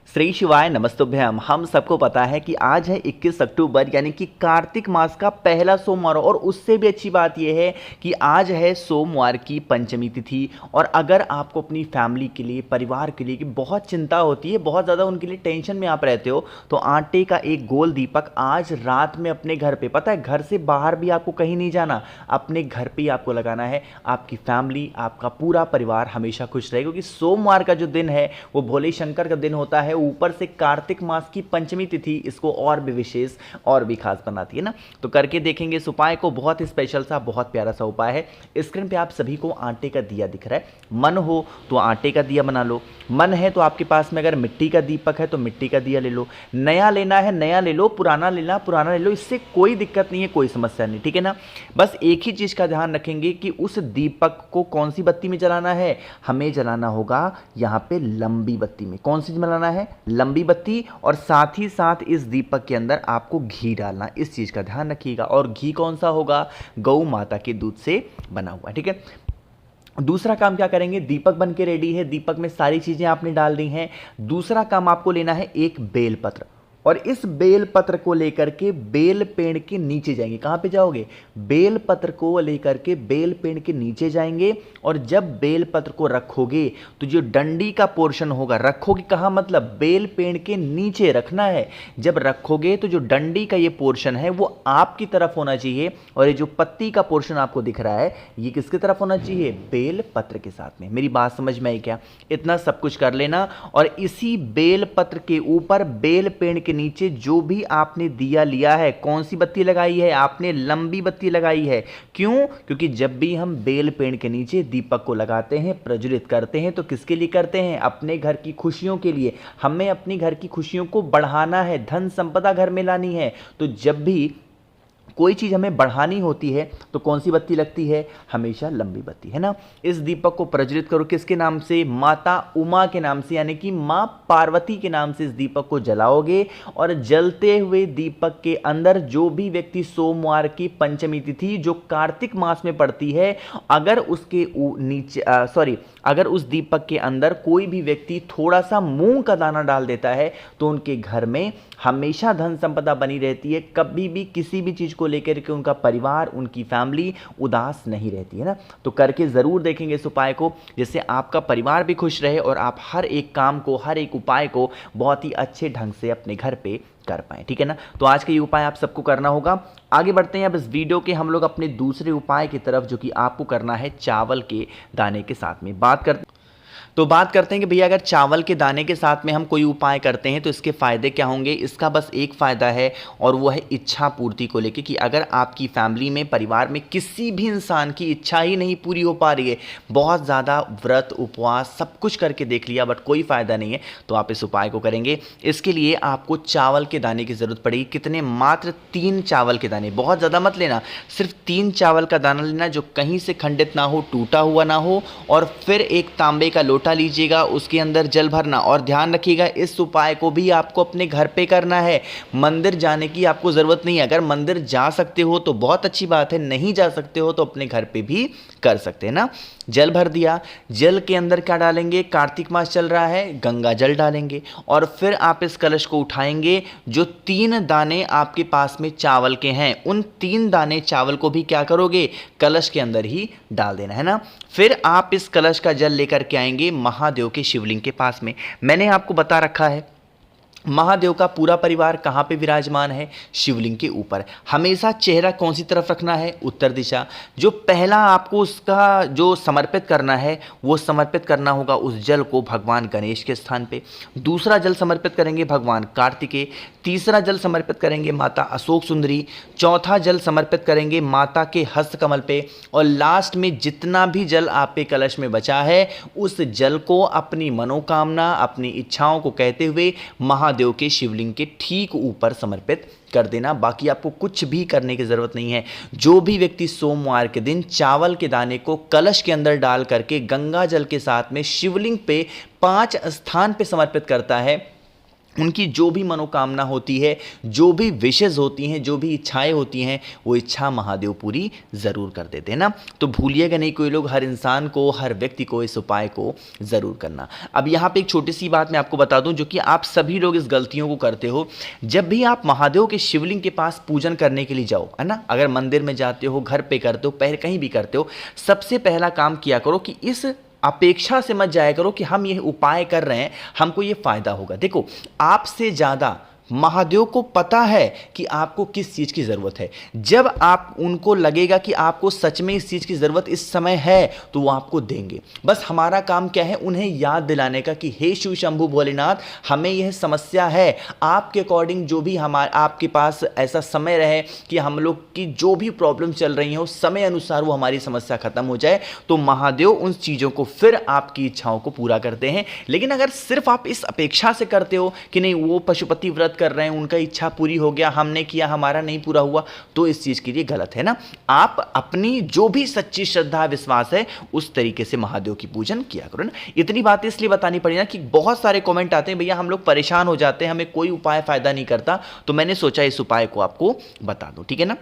श्री शिवाय नमस्तुभ्यम। हम सबको पता है कि आज है 21 अक्टूबर यानी कि कार्तिक मास का पहला सोमवार और उससे भी अच्छी बात यह है कि आज है सोमवार की पंचमी तिथि। और अगर आपको अपनी फैमिली के लिए, परिवार के लिए कि बहुत चिंता होती है, बहुत ज़्यादा उनके लिए टेंशन में आप रहते हो, तो आटे का एक गोल दीपक आज रात में अपने घर पे, पता है घर से बाहर भी आपको कहीं नहीं जाना, अपने घर पे ही आपको लगाना है। आपकी फैमिली, आपका पूरा परिवार हमेशा खुश रहे, क्योंकि सोमवार का जो दिन है वो भोले शंकर का दिन होता है। ऊपर से कार्तिक मास की पंचमी तिथि इसको और भी विशेष और भी खास बनाती है ना। तो करके देखेंगे इस उपाय को, बहुत ही स्पेशल सा, बहुत प्यारा सा उपाय है। स्क्रीन पे आप सभी को आटे का दिया दिख रहा है। मन हो तो आटे का दिया बना लो, मन है तो आपके पास में अगर मिट्टी का दीपक है तो मिट्टी का दिया ले लो, नया लेना है नया ले लो, पुराना लेना पुराना ले लो, इससे कोई दिक्कत नहीं है, कोई समस्या नहीं, ठीक है ना। बस एक ही चीज का ध्यान रखेंगे कि उस दीपक को कौन सी बत्ती में जलाना है, हमें जलाना होगा यहाँ पे लंबी बत्ती में। कौन सी जलाना है? लंबी बत्ती। और साथ ही साथ इस दीपक के अंदर आपको घी डालना, इस चीज का ध्यान रखिएगा। और घी कौन सा होगा? गौ माता के दूध से बना हुआ, ठीक है। दूसरा काम क्या करेंगे? दीपक बन के रेडी है, दीपक में सारी चीजें आपने डाल दी हैं। दूसरा काम आपको लेना है एक बेलपत्र, और इस बेल पत्र को लेकर के बेल पेड़ के नीचे जाएंगे। कहां पे जाओगे? बेल पत्र को लेकर के बेल पेड़ के नीचे जाएंगे। और जब बेल पत्र को रखोगे तो जो डंडी का पोर्शन होगा, रखोगे कहां मतलब बेल पेड़ के नीचे रखना है। जब रखोगे तो जो डंडी का ये पोर्शन है वो आपकी तरफ होना चाहिए, और ये जो पत्ती का पोर्शन आपको दिख रहा है ये किसकी तरफ होना चाहिए? बेल पत्र के साथ में। मेरी बात समझ में आई क्या? इतना सब कुछ कर लेना, और इसी बेल पत्र के ऊपर बेल पेड़ के नीचे जो भी आपने दिया लिया है, कौन सी बत्ती लगाई है? आपने लंबी बत्ती लगाई है। क्यों? क्योंकि जब भी हम बेल पेड़ के नीचे दीपक को लगाते हैं, प्रज्वलित करते हैं, तो किसके लिए करते हैं? अपने घर की खुशियों के लिए। हमें अपनी घर की खुशियों को बढ़ाना है, धन संपदा घर में लानी है। तो जब भी कोई चीज हमें बढ़ानी होती है तो कौन सी बत्ती लगती है? हमेशा लंबी बत्ती, है ना। इस दीपक को प्रज्वलित करो किसके नाम से? माता उमा के नाम से, यानी कि मां पार्वती के नाम से इस दीपक को जलाओगे। और जलते हुए दीपक के अंदर जो भी व्यक्ति सोमवार की पंचमी तिथि जो कार्तिक मास में पड़ती है, अगर उसके नीचे अगर उस दीपक के अंदर कोई भी व्यक्ति थोड़ा सा मूंग का दाना डाल देता है तो उनके घर में हमेशा धन संपदा बनी रहती है। कभी भी किसी भी चीज को लेकर के उनका परिवार, उनकी फैमिली उदास नहीं रहती है ना। तो करके जरूर देखेंगे इस उपाय को, जिससे आपका परिवार भी खुश रहे और आप हर एक काम को, हर एक उपाय को बहुत ही अच्छे ढंग से अपने घर पे कर पाए, ठीक है ना। तो आज का ये उपाय आप सबको करना होगा। आगे बढ़ते हैं अब इस वीडियो के हम लोग अपने दूसरे उपाय की तरफ, जो कि आपको करना है चावल के दाने के साथ में। बात करते हैं कि भैया अगर चावल के दाने के साथ में हम कोई उपाय करते हैं तो इसके फ़ायदे क्या होंगे। इसका बस एक फ़ायदा है, और वो है इच्छा पूर्ति को लेके, कि अगर आपकी फैमिली में, परिवार में किसी भी इंसान की इच्छा ही नहीं पूरी हो पा रही है, बहुत ज़्यादा व्रत उपवास सब कुछ करके देख लिया बट कोई फ़ायदा नहीं है, तो आप इस उपाय को करेंगे। इसके लिए आपको चावल के दाने की ज़रूरत पड़ेगी। कितने? मात्र 3 चावल के दाने, बहुत ज़्यादा मत लेना, सिर्फ 3 चावल का दाना लेना जो कहीं से खंडित ना हो, टूटा हुआ ना हो। और फिर एक तांबे का लोटा लीजिएगा, उसके अंदर जल भरना। और ध्यान रखिएगा इस उपाय को भी आपको अपने घर पे करना है, मंदिर जाने की आपको जरूरत नहीं है। अगर मंदिर जा सकते हो तो बहुत अच्छी बात है, नहीं जा सकते हो तो अपने घर पे भी कर सकते हैं ना। जल भर दिया, जल के अंदर क्या डालेंगे? कार्तिक मास चल रहा है, गंगा जल डालेंगे। और फिर आप इस कलश को उठाएंगे, जो 3 दाने आपके पास में चावल के हैं, उन 3 दाने चावल को भी क्या करोगे? कलश के अंदर ही डाल देना, है ना। फिर आप इस कलश का जल लेकर के आएंगे महादेव के शिवलिंग के पास में। मैंने आपको बता रखा है महादेव का पूरा परिवार कहाँ पे विराजमान है? शिवलिंग के ऊपर। हमेशा चेहरा कौन सी तरफ रखना है? उत्तर दिशा। जो पहला आपको उसका जो समर्पित करना है वो समर्पित करना होगा उस जल को भगवान गणेश के स्थान पे। दूसरा जल समर्पित करेंगे भगवान कार्तिकेय। तीसरा जल समर्पित करेंगे माता अशोक सुंदरी। चौथा जल समर्पित करेंगे माता के हस्त कमल पे। और लास्ट में जितना भी जल आपके कलश में बचा है उस जल को अपनी मनोकामना, अपनी इच्छाओं को कहते हुए महादेव के शिवलिंग के ठीक ऊपर समर्पित कर देना। बाकी आपको कुछ भी करने की जरूरत नहीं है। जो भी व्यक्ति सोमवार के दिन चावल के दाने को कलश के अंदर डाल करके गंगा जल के साथ में शिवलिंग पे 5 स्थान पे समर्पित करता है, उनकी जो भी मनोकामना होती है, जो भी विशेष होती हैं, जो भी इच्छाएं होती हैं, वो इच्छा महादेव पूरी ज़रूर कर देते हैं ना। तो भूलिएगा नहीं कोई लोग, हर इंसान को, हर व्यक्ति को इस उपाय को ज़रूर करना। अब यहाँ पे एक छोटी सी बात मैं आपको बता दूं, जो कि आप सभी लोग इस गलतियों को करते हो। जब भी आप महादेव के शिवलिंग के पास पूजन करने के लिए जाओ, है ना, अगर मंदिर में जाते हो, घर पे करते हो, पहले कहीं भी करते हो, सबसे पहला काम किया करो कि इस अपेक्षा से मत जाया करो कि हम ये उपाय कर रहे हैं, हमको ये फायदा होगा। देखो, आपसे ज़्यादा महादेव को पता है कि आपको किस चीज़ की ज़रूरत है। जब आप उनको लगेगा कि आपको सच में इस चीज़ की ज़रूरत इस समय है, तो वो आपको देंगे। बस हमारा काम क्या है, उन्हें याद दिलाने का कि हे शिव शंभू भोलेनाथ, हमें यह समस्या है, आपके अकॉर्डिंग जो भी आपके पास ऐसा समय रहे कि हम लोग की जो भी प्रॉब्लम चल रही है उस समय अनुसार वो हमारी समस्या खत्म हो जाए, तो महादेव उन चीज़ों को फिर आपकी इच्छाओं को पूरा करते हैं। लेकिन अगर सिर्फ आप इस अपेक्षा से करते हो कि नहीं, वो पशुपति व्रत कर रहे हैं, उनका इच्छा पूरी हो गया, हमने किया, हमारा नहीं पूरा हुआ, तो इस चीज के लिए गलत है ना। आप अपनी जो भी सच्ची श्रद्धा विश्वास है उस तरीके से महादेव की पूजन किया करो ना। इतनी बातें इसलिए बतानी पड़ी ना कि बहुत सारे कमेंट आते हैं, भैया हम लोग परेशान हो जाते हैं, हमें कोई उपाय फायदा नहीं करता, तो मैंने सोचा इस उपाय को आपको बता दूं, ठीक है ना।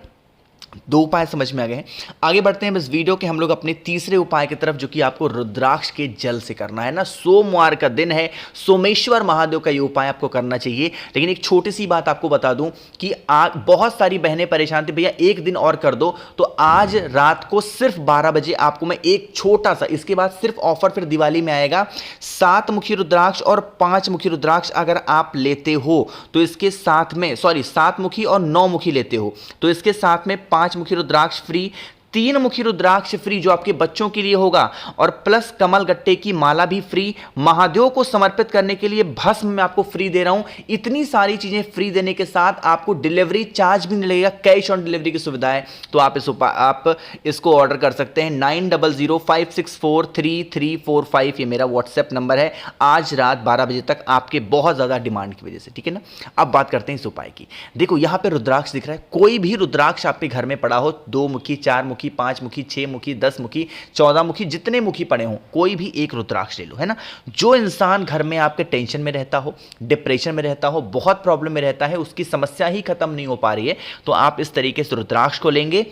दो उपाय समझ में आ गए हैं। आगे बढ़ते हैं इस वीडियो के हम लोग अपने तीसरे उपाय की तरफ, जो कि आपको रुद्राक्ष के जल से करना है ना। सोमवार का दिन है, सोमेश्वर महादेव का ये उपाय आपको करना चाहिए। लेकिन एक छोटी सी बात आपको बता दूं कि बहुत सारी बहनें परेशान थी, भैया एक दिन और कर दो, तो आज रात को सिर्फ 12 बजे आपको मैं एक छोटा सा, इसके बाद सिर्फ ऑफर फिर दिवाली में आएगा, 7 मुखी रुद्राक्ष और 5 मुखी रुद्राक्ष अगर आप लेते हो तो इसके साथ में, 7 मुखी और 9 मुखी लेते हो तो इसके साथ में 5 मुखी रुद्राक्ष फ्री, 3 मुखी रुद्राक्ष फ्री जो आपके बच्चों के लिए होगा, और प्लस कमल गट्टे की माला भी फ्री। महादेव को समर्पित करने के लिए भस्म मैं आपको फ्री दे रहा हूं। इतनी सारी चीजें फ्री देने के साथ आपको डिलीवरी चार्ज भी नहीं लगेगा, कैश ऑन डिलीवरी की सुविधा है। तो आप इसको ऑर्डर कर सकते हैं। 9005643345 ये मेरा व्हाट्सएप नंबर है। आज रात 12 बजे तक आपके बहुत ज्यादा डिमांड की वजह से, ठीक है ना। अब बात करते हैं इस उपाय की। देखो यहां पे रुद्राक्ष दिख रहा है, कोई भी रुद्राक्ष आपके घर में पड़ा हो, 2 मुखी, 4 मुखी, 5 मुखी, 6 मुखी, 10 मुखी, 14 मुखी, जितने मुखी पड़े हों, कोई भी एक रुद्राक्ष ले लो, है ना। जो इंसान घर में आपके टेंशन में रहता हो, डिप्रेशन में रहता हो, बहुत प्रॉब्लम में रहता है, उसकी समस्या ही खत्म नहीं हो पा रही है, तो आप इस तरीके से रुद्राक्ष को लेंगे।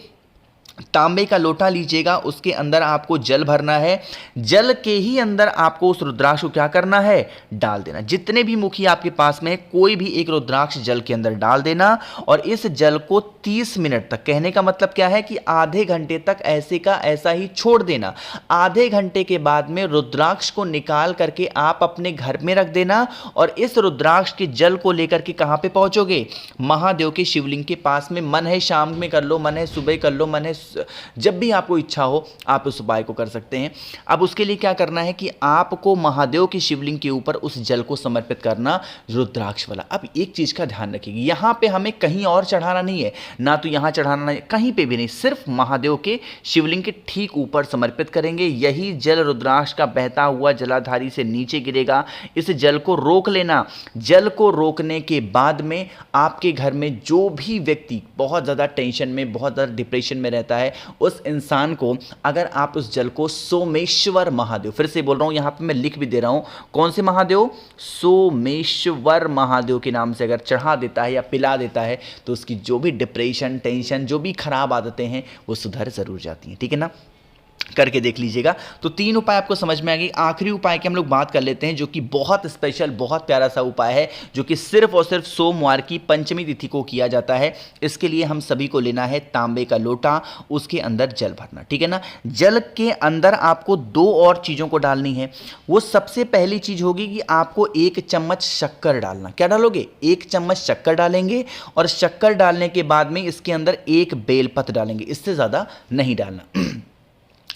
तांबे का लोटा लीजिएगा, उसके अंदर आपको जल भरना है। जल के ही अंदर आपको उस रुद्राक्ष को क्या करना है, डाल देना। जितने भी मुखी आपके पास में है, कोई भी एक रुद्राक्ष जल के अंदर डाल देना, और इस जल को 30 मिनट तक, कहने का मतलब क्या है कि आधे घंटे तक ऐसे का ऐसा ही छोड़ देना। आधे घंटे के बाद में रुद्राक्ष को निकाल करके आप अपने घर में रख देना, और इस रुद्राक्ष के जल को लेकर के कहां पे पहुंचोगे, महादेव के शिवलिंग के पास में। मन है शाम में कर लो, मन है सुबह कर लो, मन है जब भी आपको इच्छा हो आप उस उपाय को कर सकते हैं। अब उसके लिए क्या करना है कि आपको महादेव की शिवलिंग के ऊपर उस जल को समर्पित करना, रुद्राक्ष वाला। अब एक चीज का ध्यान रखिएगा, यहां पे हमें कहीं और चढ़ाना नहीं है, ना तो यहां चढ़ाना नहीं, कहीं पे भी नहीं, सिर्फ महादेव के शिवलिंग के ठीक ऊपर समर्पित करेंगे। यही जल रुद्राक्ष का बहता हुआ जलाधारी से नीचे गिरेगा। इस जल को रोक लेना। जल को रोकने के बाद में आपके घर में जो भी व्यक्ति बहुत ज्यादा टेंशन में, बहुत ज्यादा डिप्रेशन में रहता है, उस इंसान को अगर आप उस जल को सोमेश्वर महादेव, फिर से बोल रहा हूं, यहां पे मैं लिख भी दे रहा हूं, कौन से महादेव, सोमेश्वर महादेव के नाम से अगर चढ़ा देता है या पिला देता है, तो उसकी जो भी डिप्रेशन, टेंशन, जो भी खराब आदतें हैं वो सुधर जरूर जाती हैं, ठीक है ना। करके देख लीजिएगा। तो 3 उपाय आपको समझ में आ गई। आखिरी उपाय की हम लोग बात कर लेते हैं, जो कि बहुत स्पेशल, बहुत प्यारा सा उपाय है, जो कि सिर्फ और सिर्फ सोमवार की पंचमी तिथि को किया जाता है। इसके लिए हम सभी को लेना है तांबे का लोटा, उसके अंदर जल भरना, ठीक है ना। जल के अंदर आपको 2 और चीज़ों को डालनी है। वो सबसे पहली चीज़ होगी कि आपको 1 चम्मच शक्कर डालना। क्या डालोगे, 1 चम्मच शक्कर डालेंगे, और शक्कर डालने के बाद में इसके अंदर 1 बेलपत्र डालेंगे, इससे ज़्यादा नहीं डालना।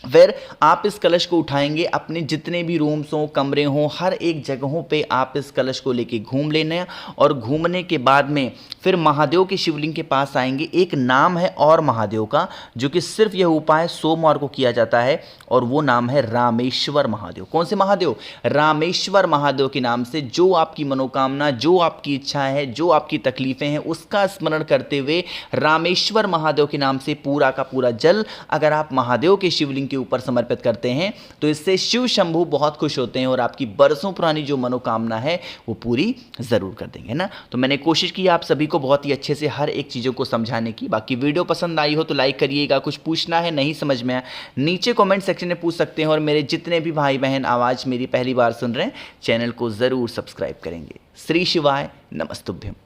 फिर आप इस कलश को उठाएंगे, अपने जितने भी रूम्स हों, कमरे हों, हर एक जगहों पे आप इस कलश को लेके घूम लेना, और घूमने के बाद में फिर महादेव के शिवलिंग के पास आएंगे। एक नाम है और महादेव का, जो कि सिर्फ यह उपाय सोमवार को किया जाता है, और वो नाम है रामेश्वर महादेव। कौन से महादेव, रामेश्वर महादेव के नाम से। जो आपकी मनोकामना, जो आपकी इच्छा है, जो आपकी तकलीफें हैं, उसका स्मरण करते हुए रामेश्वर महादेव के नाम से पूरा का पूरा जल अगर आप महादेव के शिवलिंग के ऊपर समर्पित करते हैं तो इससे शिव शंभू बहुत खुश होते हैं और आपकी बरसों पुरानी जो मनोकामना है वो पूरी ज़रूर कर देंगे ना। तो मैंने कोशिश की आप सभी को बहुत ही अच्छे से हर एक चीज़ों को समझाने की। बाकी वीडियो पसंद आई हो तो लाइक करिएगा, कुछ पूछना है नहीं समझ में आया नीचे कमेंट सेक्शन में पूछ सकते हैं, और मेरे जितने भी भाई बहन आवाज़ मेरी पहली बार सुन रहे हैं चैनल को ज़रूर सब्सक्राइब करेंगे। श्री शिवाय नमस्तुभ्यम।